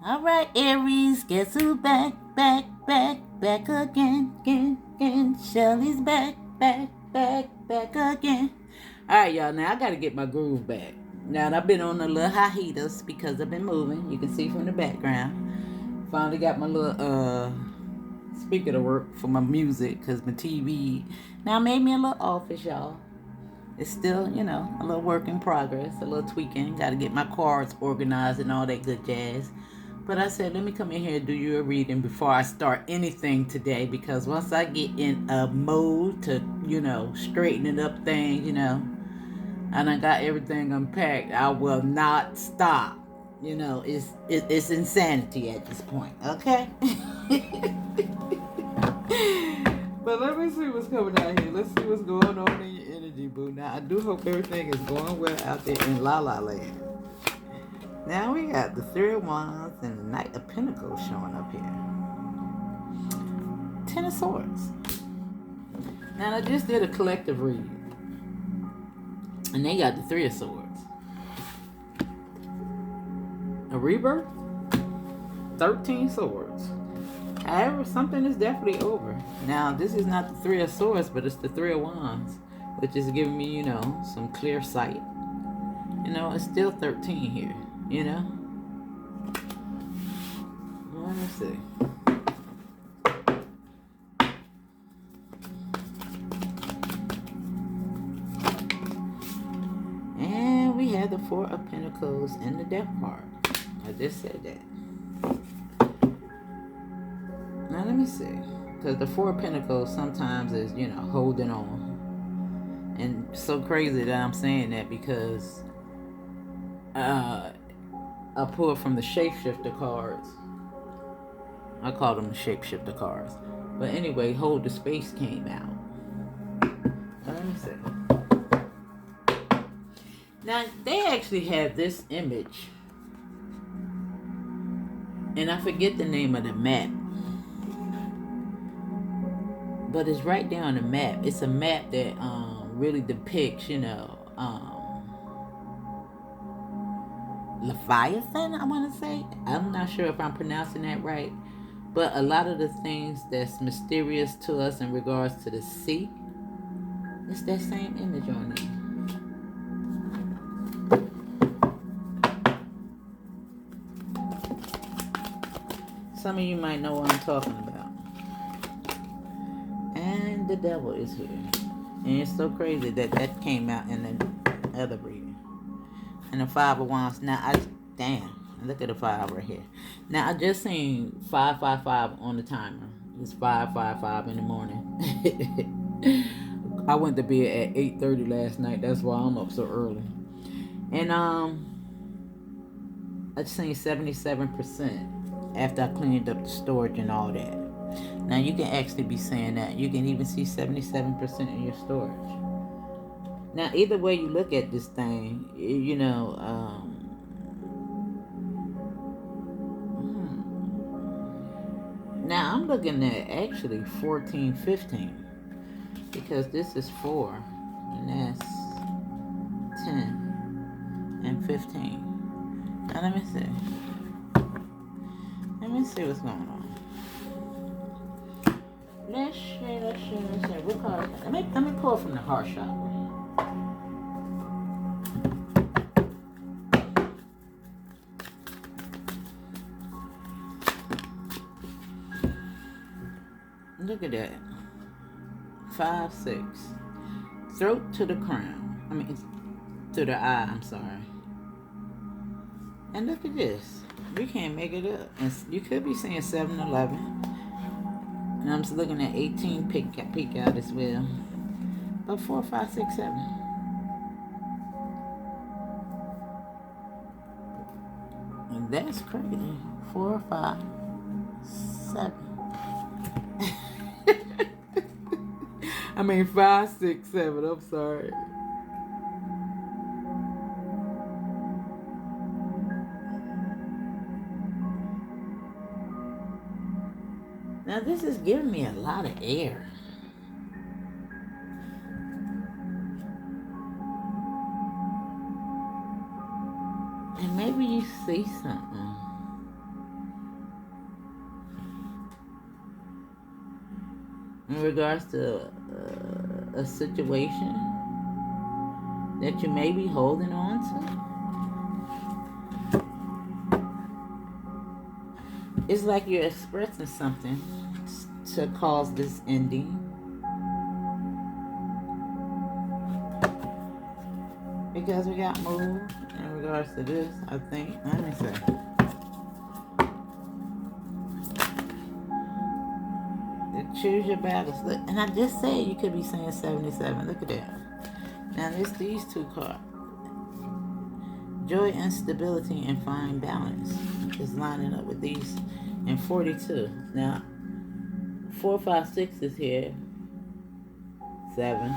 Alright, Aries, guess who back again. Shelly's back again. Alright, y'all, now I gotta get my groove back. Now, I've been on a little hiatus because I've been moving. You can see from the background. Finally got my little speaker to work for my music because my TV now made me a little office, y'all. It's still, a little work in progress, a little tweaking. Got to get my cards organized and all that good jazz. But I said, let me come in here and do you a reading before I start anything today, because once I get in a mode to, straightening up things, and I got everything unpacked, I will not stop. It's insanity at this point, okay? But let me see what's coming out here. Let's see what's going on in your energy, boo. Now, I do hope everything is going well out there in La La Land. Now we got the Three of Wands and the Knight of Pentacles showing up here. Ten of Swords. Now I just did a collective read. And they got the Three of Swords. A rebirth. 13 swords. However, something is definitely over. Now, this is not the Three of Swords, but it's the Three of Wands, which is giving me, some clear sight. It's still 13 here. Let me see. And we have the Four of Pentacles and the Death card. I just said that. Now let me see. Because the Four of Pentacles sometimes is, holding on. And so crazy that I'm saying that because I pulled from the shapeshifter cards. I call them the shapeshifter cards. But anyway, Hold the Space came out. Let me see. Now, they actually have this image. And I forget the name of the map. But it's right there on the map. It's a map that really depicts, Leviathan, I want to say. I'm not sure if I'm pronouncing that right. But a lot of the things that's mysterious to us in regards to the sea, it's that same image on there. Some of you might know what I'm talking about. And the Devil is here. And it's so crazy that came out in the other reading. And the Five of Wands. Now, look at the 5 right here. Now, I just seen 555 on the timer. It's 5:55 in the morning. I went to bed at 8:30 last night. That's why I'm up so early. And I just seen 77% after I cleaned up the storage and all that. Now, you can actually be saying that. You can even see 77% in your storage. Now, either way you look at this thing, now I'm looking at actually 14, 15, because this is 4, and that's 10 and 15. Now let me see. Let me see what's going on. Let's see. What card? Let me pull from the heart chakra. Look at that. 5, 6. Throat to the crown. To the eye, I'm sorry. And look at this. We can't make it up. And you could be saying 7, 11. And I'm just looking at 18 peek out as well. But 4, 5, 6, 7. And that's crazy. 4, 5, 7. 5, 6, 7. I'm sorry. Now, this is giving me a lot of air. And maybe you see something. in regards to a situation that you may be holding on to. It's like you're expressing something to cause this ending. Because we got moved in regards to this, I think. Let me see. Choose your battles. Look, and I just said you could be saying 77. Look at that. Now, there's these two cards. Joy and stability and fine balance is lining up with these in 42. Now, 4, 5, 6 is here. 7.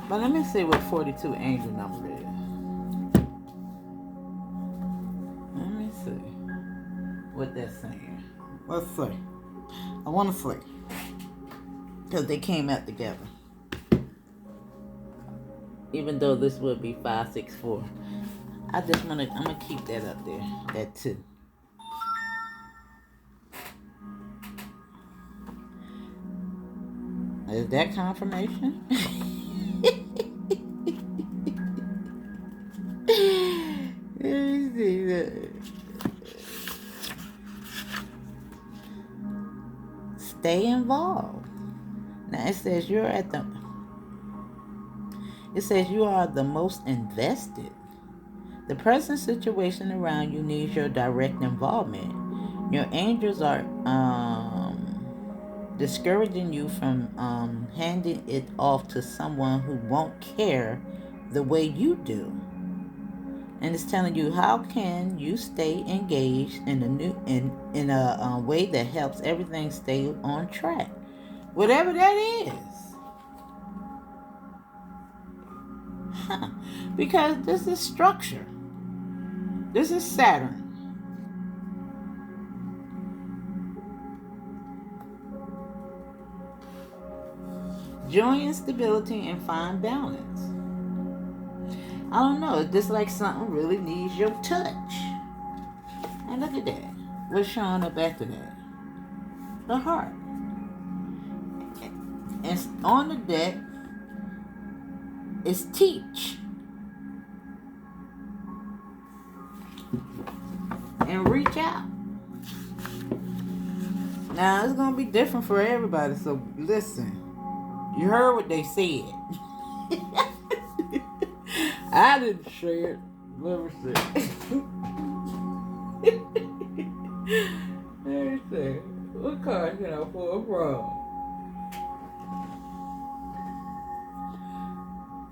But let me see what 42 angel number is. Let me see what that's saying. Let's see. I want to see. Because they came out together. Even though this would be 5, 6, 4. I'm going to keep that up there. That 2. Is that confirmation? Let me see that. Stay involved. Now it says you are the most invested. The present situation around you needs your direct involvement. Your angels are discouraging you from handing it off to someone who won't care the way you do. And it's telling you, how can you stay engaged in a way that helps everything stay on track, whatever that is. Because this is structure. This is Saturn. Joy and stability and fine balance. I don't know. It's just like something really needs your touch. And look at that. What's showing up after that? The heart. And on the deck is teach. And reach out. Now, it's going to be different for everybody. So, listen. You heard what they said. I didn't say it. Let me see. Let me see. What card can I pull from?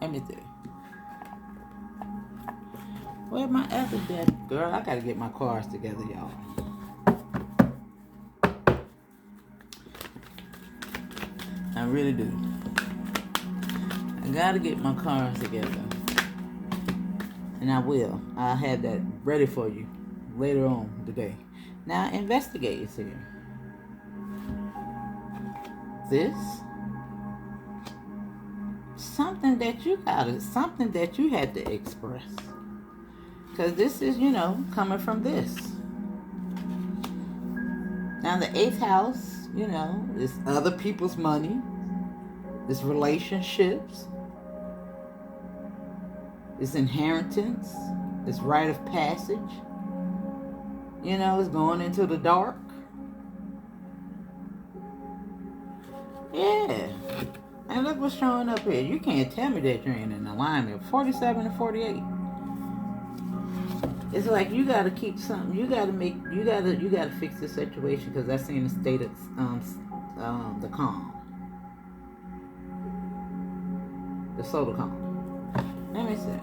Let me see. Where's my other deck? Girl, I gotta get my cards together, y'all. I really do. I gotta get my cards together. And I will. I'll have that ready for you later on today. Now, investigate is here. This. Something that you had to express. Because this is, coming from this. Now, the 8th house, is other people's money. It's relationships. It's inheritance. It's rite of passage. It's going into the dark. Yeah. And look what's showing up here. You can't tell me that you're in alignment. 47 and 48. It's like you gotta keep something. You gotta fix the situation, because that's in the state of the calm, the solar calm. Let me see.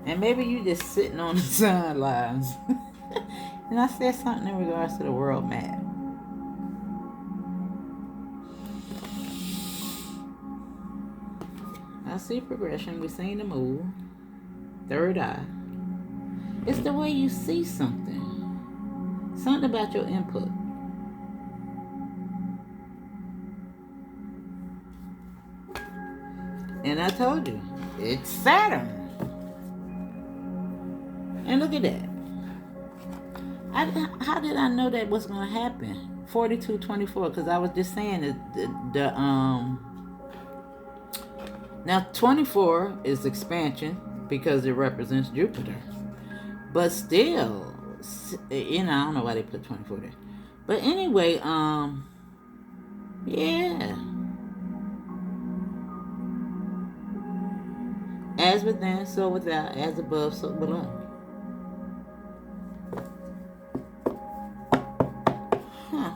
And maybe you just sitting on the sidelines. And I said something in regards to the world map. I see progression. We're seeing the move. Third eye. It's the way you see something. Something about your input. And I told you, it's Saturn. And look at that. How did I know that was going to happen? 4224, because I was just saying that now 24 is expansion because it represents Jupiter. But still, I don't know why they put 24 there. But anyway, yeah. As within, so without, as above, so below. Huh.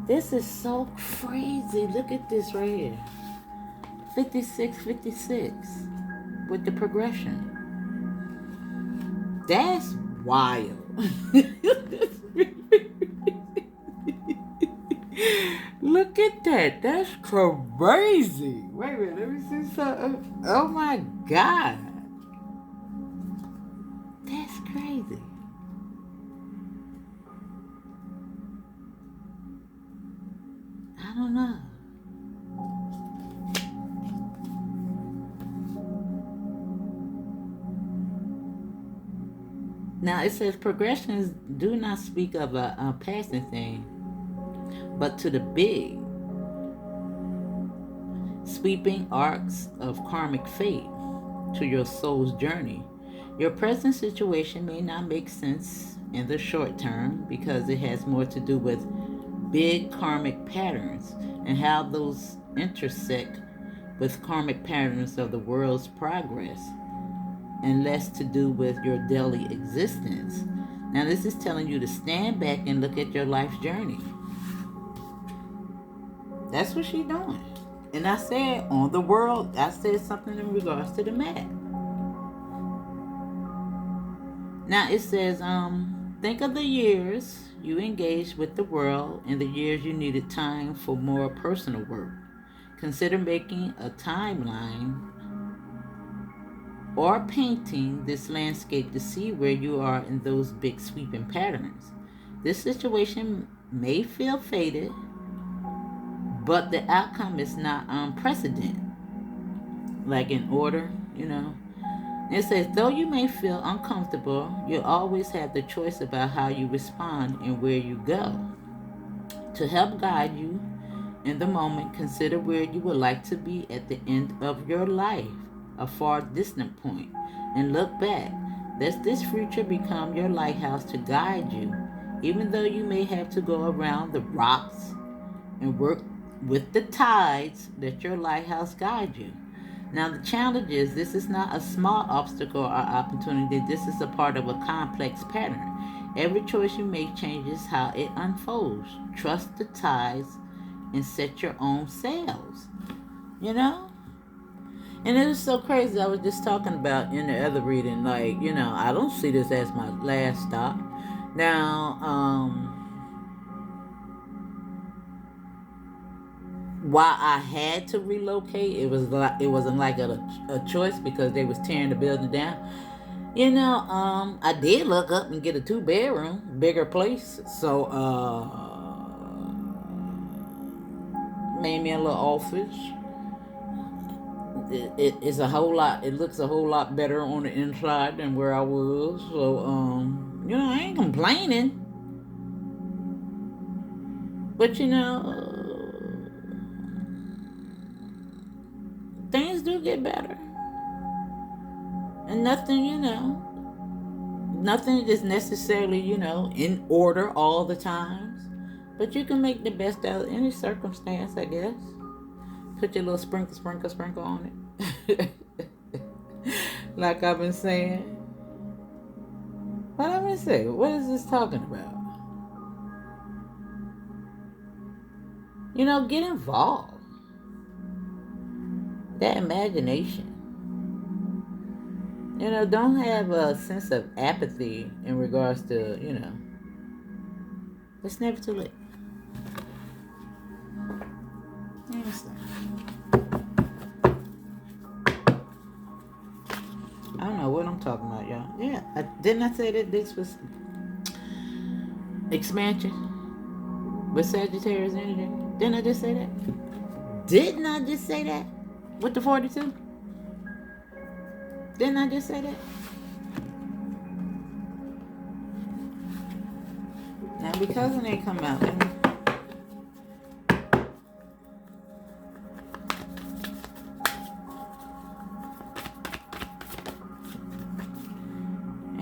This is so crazy. Look at this right here. 56, 56 with the progression. That's wild. Look at that. That's crazy. Wait a minute. Let me see something. Oh my God. That's crazy. I don't know. Now it says progressions do not speak of a passing thing, but to the big, sweeping arcs of karmic fate to your soul's journey. Your present situation may not make sense in the short term because it has more to do with big karmic patterns and how those intersect with karmic patterns of the world's progress, and less to do with your daily existence. Now, this is telling you to stand back and look at your life's journey. That's what she's doing. And I said on the world, I said something in regards to the map. Now it says, think of the years you engaged with the world and the years you needed time for more personal work. Consider making a timeline or painting this landscape to see where you are in those big sweeping patterns. This situation may feel fated, but the outcome is not unprecedented. Like in order, It says, though you may feel uncomfortable, you always have the choice about how you respond and where you go. To help guide you in the moment, consider where you would like to be at the end of your life, a far distant point, and look back. Let this future become your lighthouse to guide you, even though you may have to go around the rocks and work with the tides. Let your lighthouse guide you. Now the challenge is, this is not a small obstacle or opportunity. This is a part of a complex pattern. Every choice you make changes how it unfolds. Trust the tides and set your own sails. And it was so crazy. I was just talking about in the other reading, I don't see this as my last stop. Now, why I had to relocate, it wasn't like a choice because they was tearing the building down. I did look up and get a 2-bedroom, bigger place. So, made me a little office. It's a whole lot. It looks a whole lot better on the inside than where I was. So, I ain't complaining. But things do get better. And nothing is necessarily, in order all the times. But you can make the best out of any circumstance, I guess. Put your little sprinkle on it. Like I've been saying. What I'm going to say? What is this talking about? Get involved. That imagination. Don't have a sense of apathy in regards to, it's never too late. I don't know what I'm talking about, y'all. Yeah, didn't I say that this was expansion with Sagittarius energy? Didn't I just say that? Didn't I just say that? With the 42? Didn't I just say that? And because it ain't come out, let me...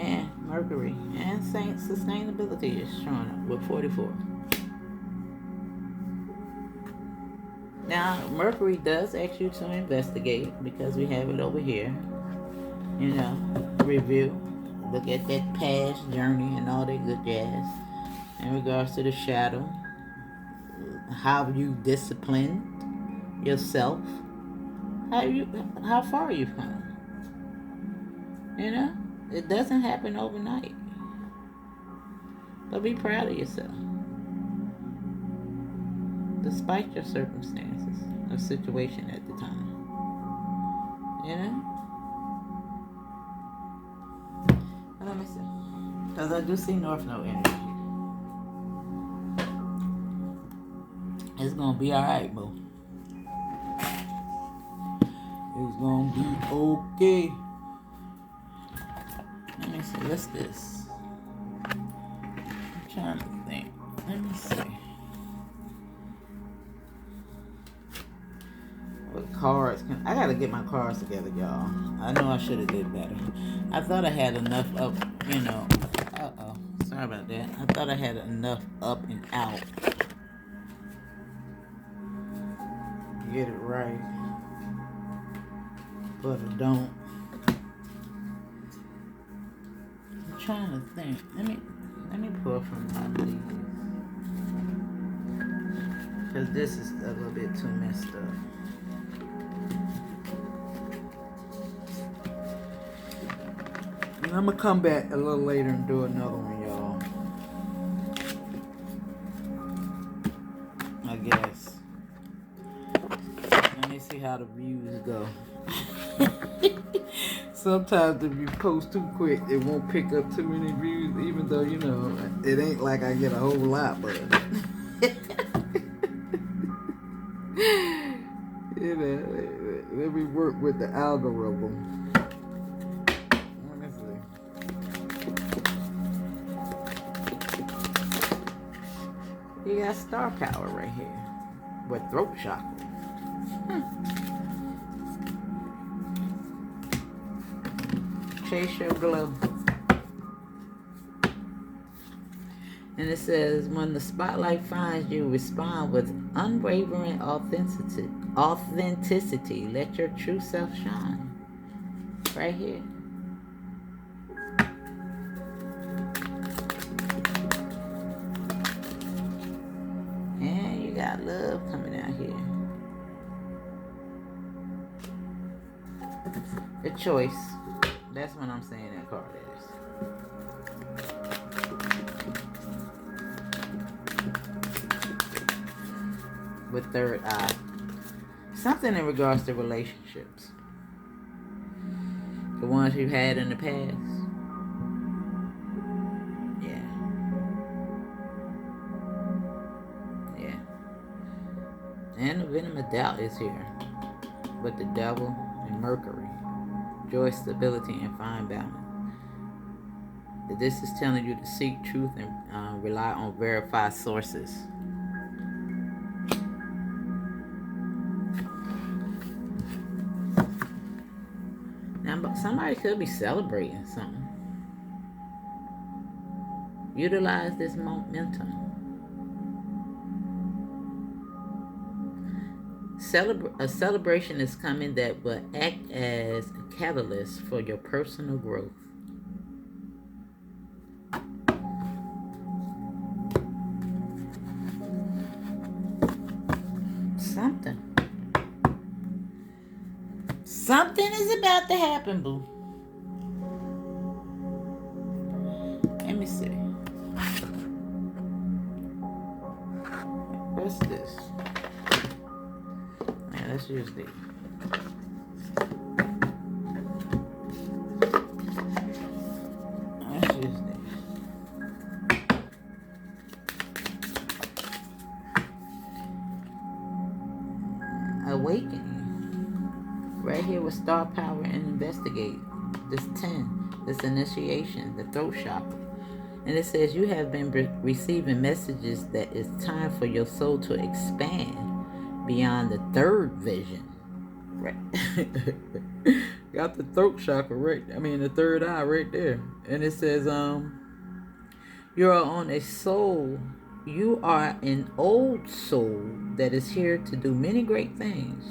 And Mercury and sustainability is showing up with 44. Now, Mercury does ask you to investigate because we have it over here. You know, review, look at that past journey and all that good jazz. In regards to the shadow, how you disciplined yourself, how far you've come. You know, it doesn't happen overnight. But be proud of yourself, despite your circumstances or situation at the time. You know? Let me see. Because I do see North Node energy. It's going to be alright, boo. It's going to be okay. Let me see. What's this? I'm trying to think. Let me see. What cards can... I got to get my cards together, y'all. I know I should have did better. I thought I had enough up, you know... Uh-oh. Sorry about that. I thought I had enough up and out. Get it right. But I don't. I'm trying to think. Let me pull from my leaves. Because this is a little bit too messed up. And I'm going to come back a little later and do another one, y'all. I guess. Let me see how the views go. Sometimes if you post too quick, it won't pick up too many views, even though, you know, it ain't like I get a whole lot, but... you know, let me work with the algorithm. Let me see. You got star power right here with throat chakra. Chase your glow. And it says, when the spotlight finds you, respond with unwavering authenticity. Let your true self shine. Right here. And you got love coming out here. The choice. That's what I'm saying that card is. With third eye. Something in regards to relationships. The ones you've had in the past. Yeah. Yeah. And the venom of doubt is here. With the devil and Mercury. Joy, stability, and fine balance. This is telling you to seek truth and rely on verified sources. Now, somebody could be celebrating something. Utilize this momentum. A celebration is coming that will act as a catalyst for your personal growth. Something is about to happen, boo. Let me see. What's this? Man, let's use these. Let's use these. Awakening. Right here with star power and investigate. This 10, this initiation, the throat chakra. And it says you have been receiving messages that it's time for your soul to expand beyond the third vision. Right. Got the throat chakra right. I mean the third eye right there. And it says, you are on a soul. You are an old soul that is here to do many great things.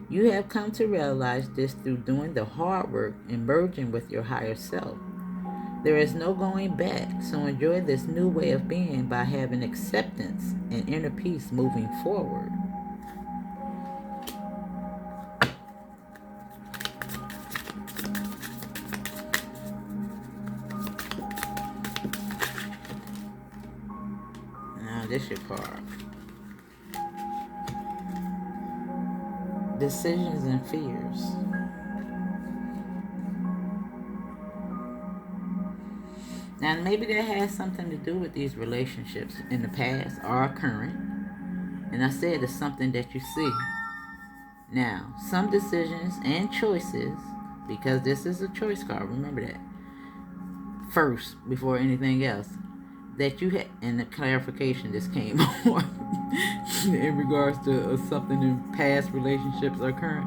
You have come to realize this through doing the hard work and merging with your higher self. There is no going back, so enjoy this new way of being by having acceptance and inner peace moving forward. Now this your card. Decisions and fears. Now maybe that has something to do with these relationships in the past or current. And I said it's something that you see. Now, some decisions and choices, because this is a choice card, remember that. First, before anything else, that you had, and the clarification just came on in regards to something in past relationships or current,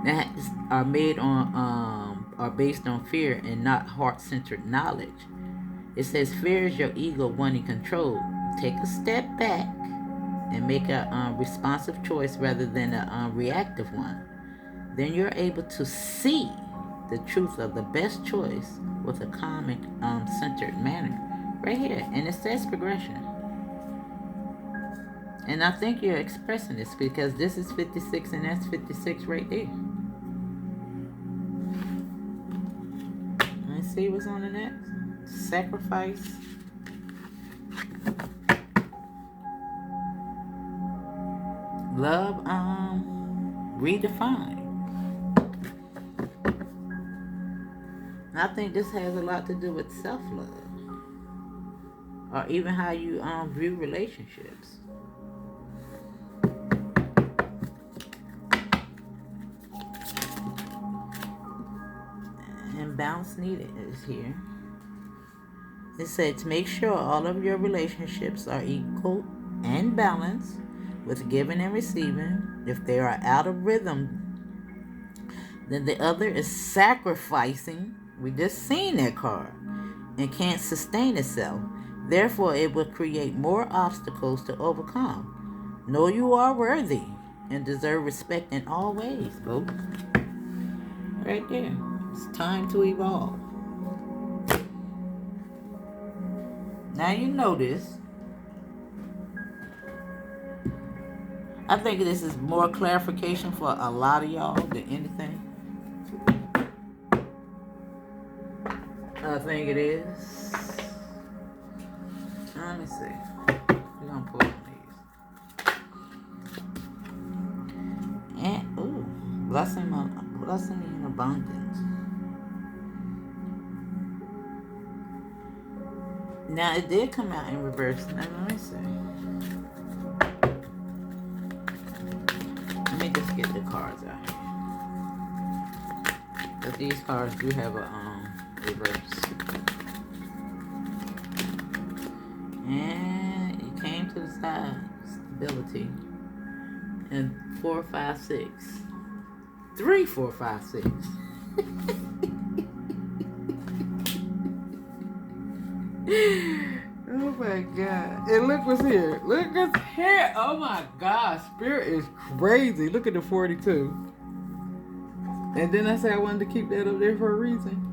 that are made on, are based on fear and not heart-centered knowledge. It says fear is your ego wanting control. Take a step back and make a responsive choice rather than a reactive one. Then you're able to see the truth of the best choice with a Karmic centered manner. Right here. And it says progression. And I think you're expressing this because this is 56 and that's 56 right there. Let's see what's on the next. Sacrifice. Love redefined. I think this has a lot to do with self-love. Or even how you view relationships. And balance needed is here. It said to make sure all of your relationships are equal and balanced with giving and receiving. If they are out of rhythm, then the other is sacrificing. We just seen that card. And can't sustain itself. Therefore, it will create more obstacles to overcome. Know you are worthy and deserve respect in all ways, folks. Right there. It's time to evolve. Now you notice, I think this is more clarification for a lot of y'all than anything. I think it is. Let me see. We're going to pull these. And, ooh, blessing in abundance. Now, it did come out in reverse. Now, let me see. Let me just get the cards out here. But these cards do have a reverse. And it came to the side. Stability. And 4, 5, 6. 3, 4, 5, 6. Oh my God. And look what's here. Look what's here. Oh my God. Spirit is crazy. Look at the 42. And then I said I wanted to keep that up there for a reason.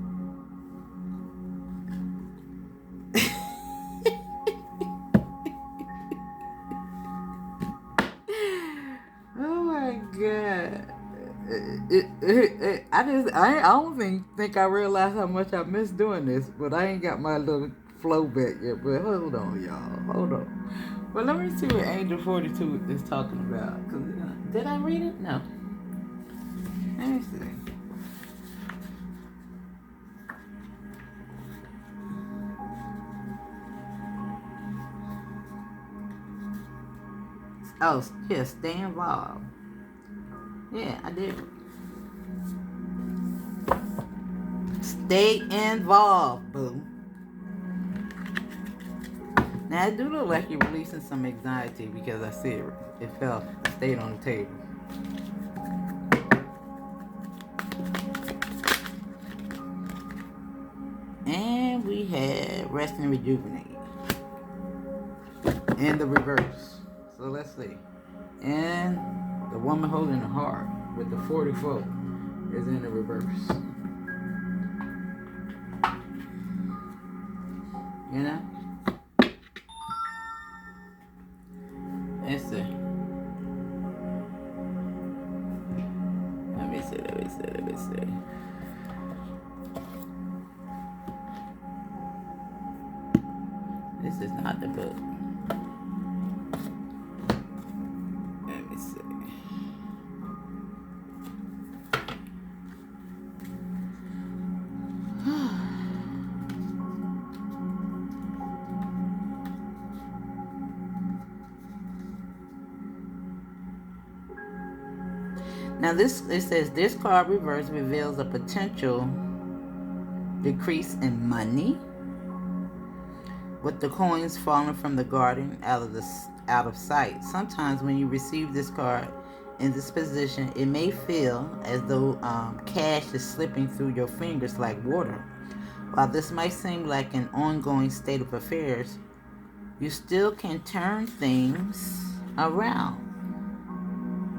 Oh my God. I don't think I realized how much I missed doing this, but I ain't got my little flow back yet. But hold on, y'all. Hold on. Well, let me see what Angel 42 is talking about. Did I read it? No. Let me see. Oh, yeah, stay involved. Yeah, I did. Stay involved, boo. Now, it do look like you're releasing some anxiety because I see it fell, stayed on the table. And we had rest and rejuvenate. And the reverse. So let's see. And the woman holding the heart with the 44 is in the reverse. You know? Let's see. Let me see. This is not the book. Let me see. Now it says this card reverse reveals a potential decrease in money, with the coins falling from the garden out of sight. Sometimes when you receive this card in this position, it may feel as though cash is slipping through your fingers like water. While this might seem like an ongoing state of affairs, you still can turn things around.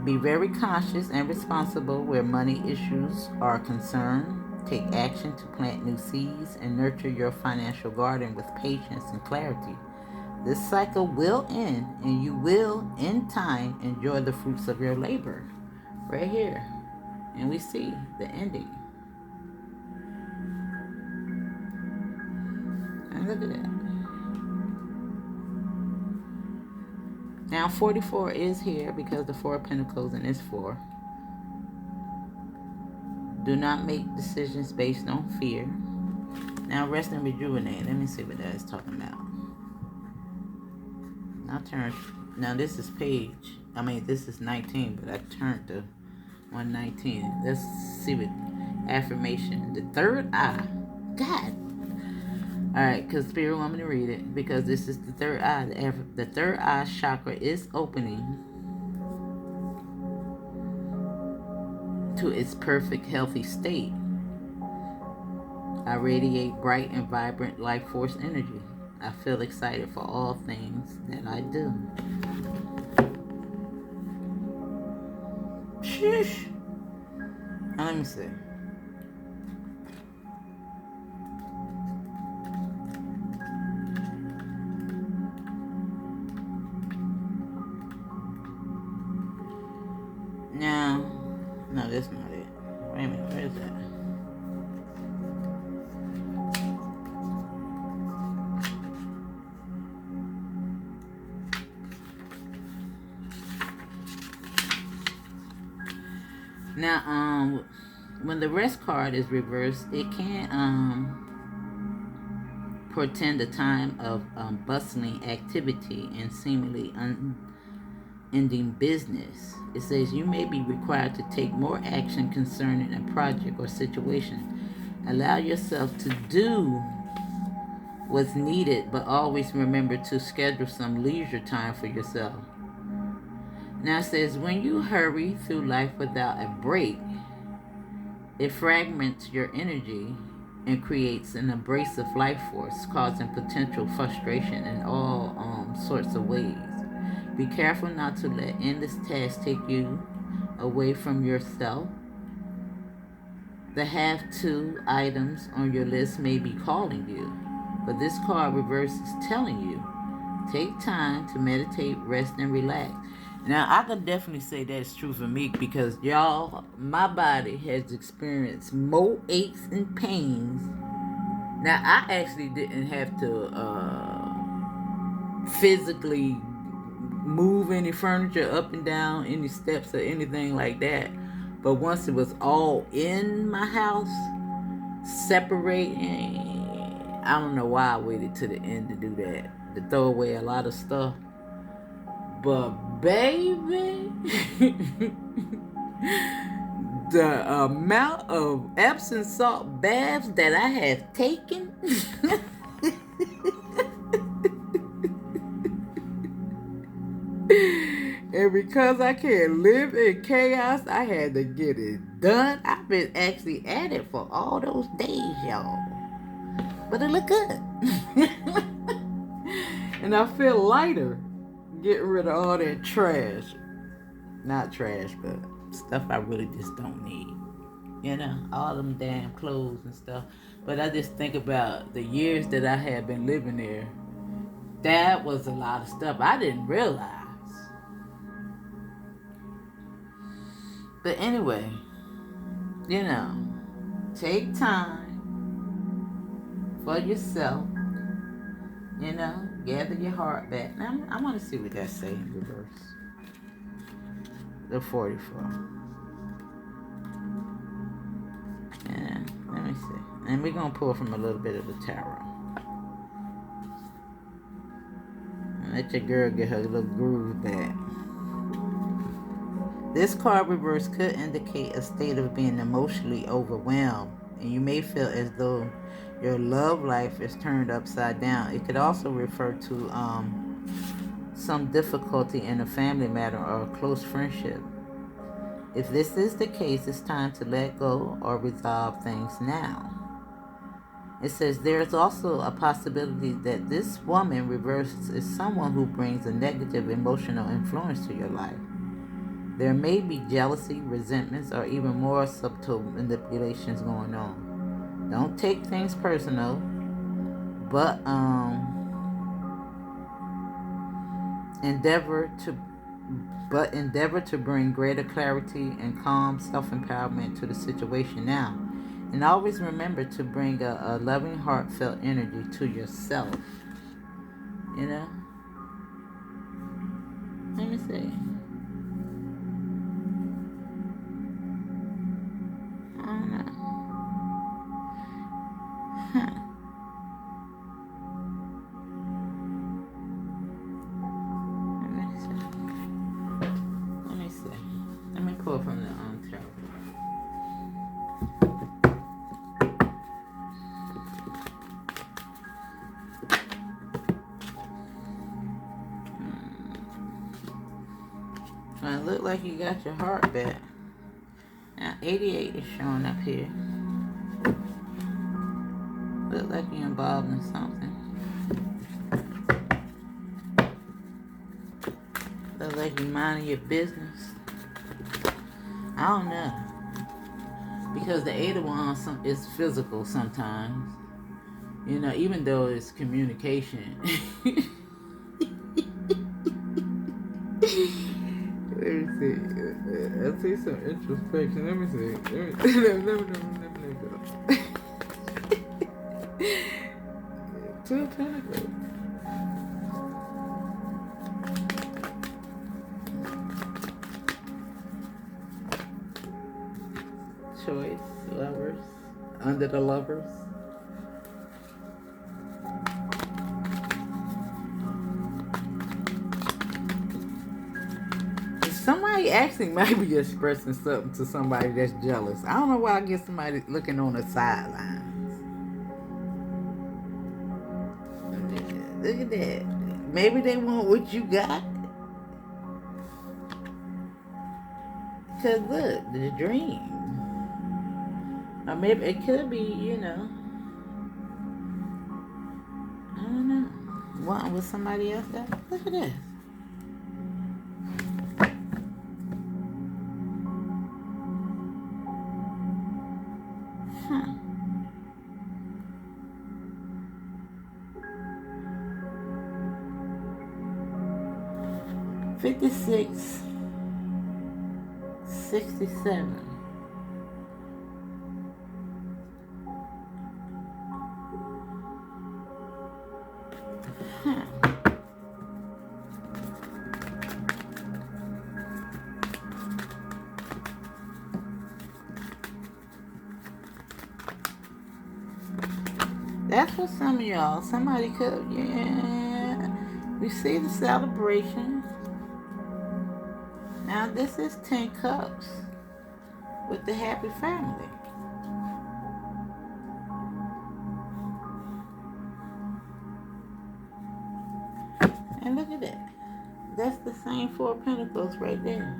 Be very conscious and responsible where money issues are concerned. Take action to plant new seeds and nurture your financial garden with patience and clarity. This cycle will end, and you will, in time, enjoy the fruits of your labor. Right here. And we see the ending. And look at that. Now 44 is here because the 4 of Pentacles and it's 4. Do not make decisions based on fear. Now rest and rejuvenate. Let me see what that is talking about. Now this is this is 19, but I turned to 119. Let's see what affirmation. The third eye. God. Alright, because Spirit want me to read it. Because this is the third eye. The third eye chakra is opening to its perfect healthy state. I radiate bright and vibrant life force energy. I feel excited for all things that I do. Sheesh. Now let me see. No, that's not it. Wait a minute, where is that? Now, when the rest card is reversed, it can portend a time of bustling activity and seemingly unending business. It says you may be required to take more action concerning a project or situation. Allow yourself to do what's needed, but always remember to schedule some leisure time for yourself. Now it says when you hurry through life without a break, it fragments your energy and creates an abrasive life force, causing potential frustration in all sorts of ways. Be careful not to let endless tasks take you away from yourself. The have-to items on your list may be calling you, but this card reverse is telling you, take time to meditate, rest, and relax. Now, I can definitely say that's true for me because, y'all, my body has experienced more aches and pains. Now, I actually didn't have to physically move any furniture up and down any steps or anything like that. But once it was all in my house, separating, I don't know why I waited to the end to do that, to throw away a lot of stuff. But baby, the amount of Epsom salt baths that I have taken And because I can't live in chaos, I had to get it done. I've been actually at it for all those days, y'all. But it look good. And I feel lighter getting rid of all that trash. Not trash, but stuff I really just don't need. You know, all them damn clothes and stuff. But I just think about the years that I had been living there. That was a lot of stuff I didn't realize. But anyway, you know, take time for yourself. You know, gather your heart back. Now, I want to see what that say in reverse. The 44. Yeah, let me see. And we're going to pull from a little bit of the tarot. And let your girl get her little groove back. This card reverse could indicate a state of being emotionally overwhelmed, and you may feel as though your love life is turned upside down. It could also refer to some difficulty in a family matter or a close friendship. If this is the case, it's time to let go or resolve things now. It says there's also a possibility that this woman reversed is someone who brings a negative emotional influence to your life. There may be jealousy, resentments, or even more subtle manipulations going on. Don't take things personal, but endeavor to bring greater clarity and calm self-empowerment to the situation now. And always remember to bring a loving, heartfelt energy to yourself. You know? Let me see. I don't know. Huh. Let me see. Let me pull from the tarot. Well, it look like you got your heart back. Now 88 is showing up here. Look like you're involved in something. Look like you're minding your business. I don't know. Because the 8 of Wands is physical sometimes. You know, even though it's communication. Let me see. I see some introspection. Let me see. Let me go. 2 of Pentacles. Choice, lovers, under the lovers. Somebody actually might be expressing something to somebody that's jealous. I don't know why I get somebody looking on the sidelines. Look at that. Maybe they want what you got. Because look, the dream. Or maybe it could be, you know, I don't know, wanting what somebody else got. Look at this. Huh. $56, $67. Huh. That's for some of y'all. Somebody could, yeah. We see the celebration. Now this is 10 cups with the happy family. And look at that. That's the same Four of Pentacles right there.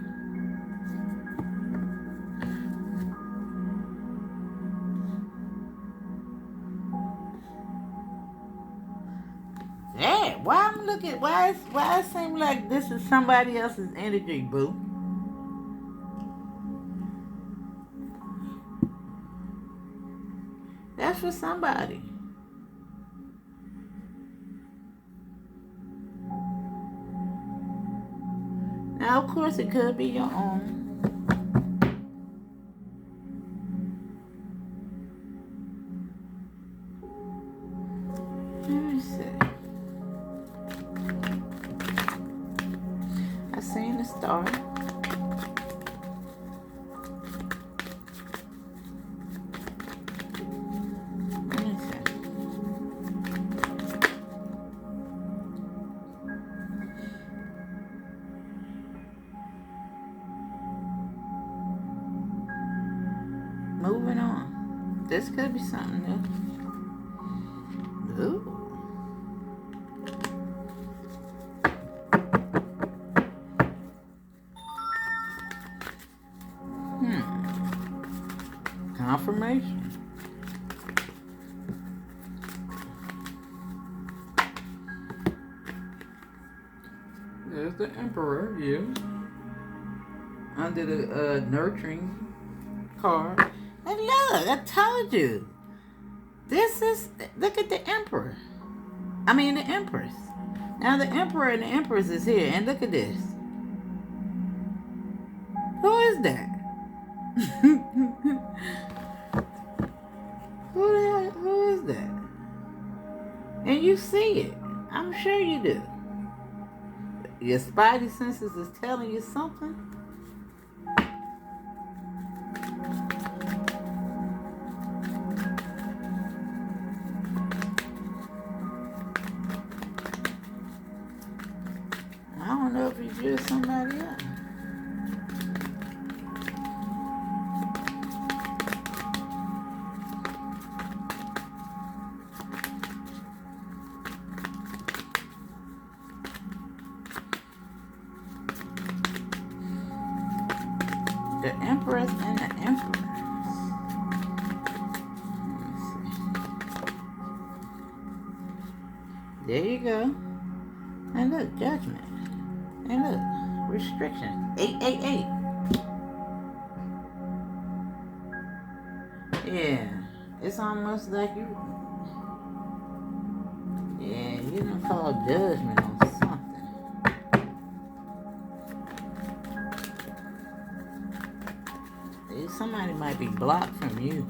Yeah, why I'm looking? Why it seem like this is somebody else's energy, boo? That's for somebody. Now, of course, it could be your own. Let me see. I seen the star. Let me see. Moving on. This could be something new. Ooh. Confirmation. There's the Emperor, yeah. Under the nurturing card. And look, I told you. This is, look at the Emperor. I mean the Empress. Now the Emperor and the Empress is here. And look at this. Who is that? Who is that? And you see it. I'm sure you do. Your spidey senses is telling you something. I don't know if it's you or somebody else. The Empress and the Emperor. There you go. And look, Judgment. And look, Restriction. 888. Yeah, it's almost like you. Yeah, you done called judgment on something. Somebody might be blocked from you.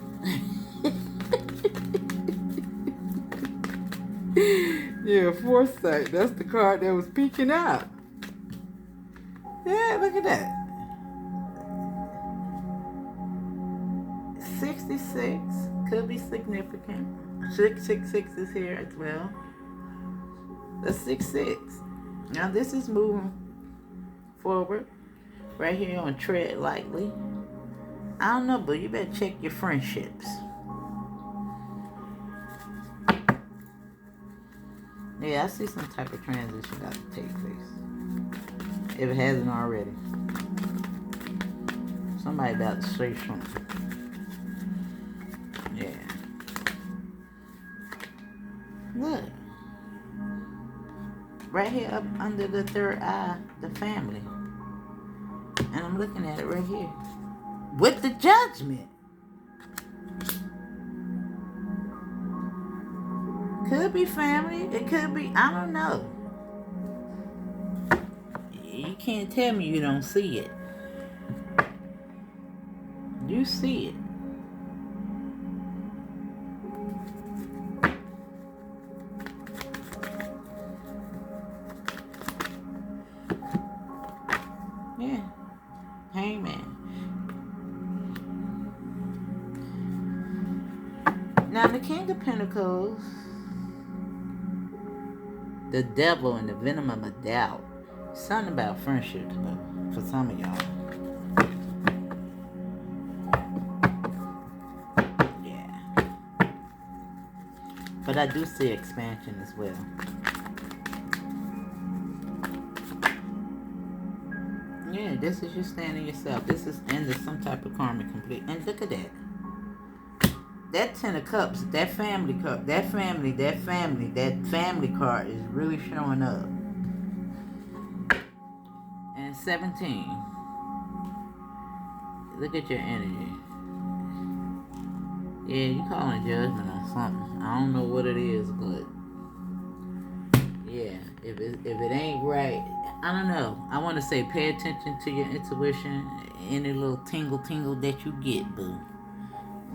Yeah, foresight. That's the card that was peeking out. Yeah, look at that. 66 could be significant. 666 is here as well. The 66. Now this is moving forward. Right here on tread lightly. I don't know, but you better check your friendships. Yeah, I see some type of transition got to take place. If it hasn't already. Somebody about to say something. Yeah. Look. Right here up under the third eye, the family. And I'm looking at it right here. With the Judgment. Could be family. It could be, I don't know. You can't tell me you don't see it. You see it. Yeah. Hangman. Now the King of Pentacles, the Devil, and the Venom of a Doubt. Something about friendships, though, for some of y'all. Yeah. But I do see expansion as well. Yeah, this is you standing yourself. This is into some type of karmic complete. And look at that. That 10 of Cups, that family cup, that family card is really showing up. And 17. Look at your energy. Yeah, you calling judgment on something. I don't know what it is, but yeah, if it ain't right, I don't know. I want to say pay attention to your intuition, any little tingle that you get, boo.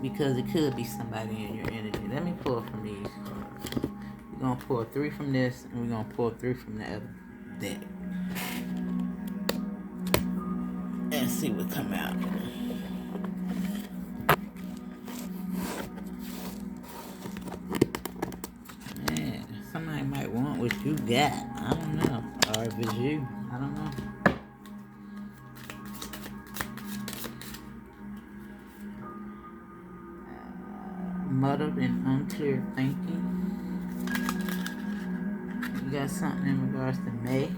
Because it could be somebody in your energy. Let me pull from these cards. We're going to pull 3 from this, and we're going to pull 3 from the other deck. And see what come out. Man, somebody might want what you got. I don't know. Or if it's you, I don't know. Muddled and unclear thinking. You got something in regards to May.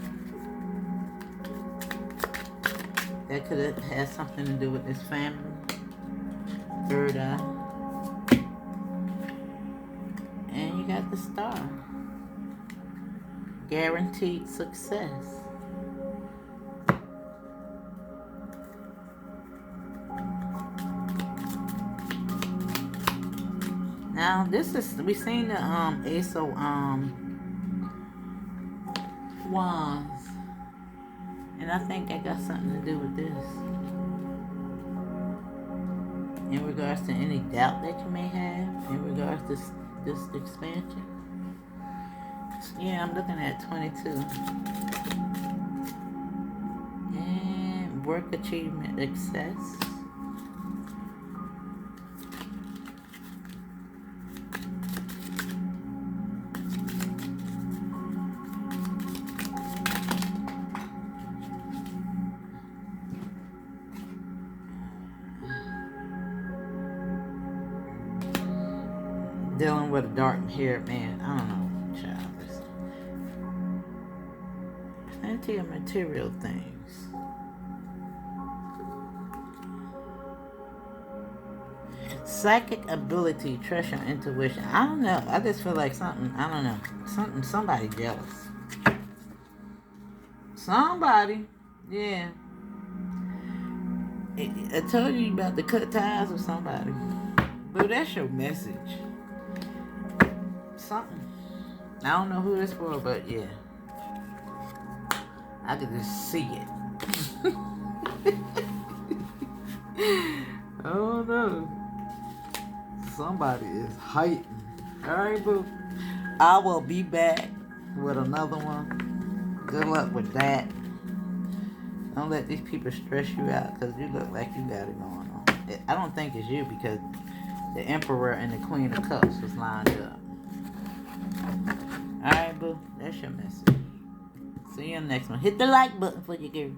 That could have had something to do with this family. Third eye. And you got the Star. Guaranteed success. Now this is, we seen the Ace of Wands. And I think that got something to do with this. In regards to any doubt that you may have, in regards to this expansion. Yeah, I'm looking at 22. And work achievement success. Dealing with a dark-haired man. I don't know, child. Plenty of material things. Psychic ability, trust your intuition. I don't know. I just feel like something, I don't know. Somebody jealous. Somebody. Yeah. I told you about to cut ties with somebody. But that's your message. Something. I don't know who it's for, but yeah. I could just see it. Oh no. Somebody is heightened. Alright, boo. I will be back with another one. Good luck with that. Don't let these people stress you out because you look like you got it going on. I don't think it's you because the Emperor and the Queen of Cups was lined up. Alright, boo. That's your message. See you in the next one. Hit the like button for your girl.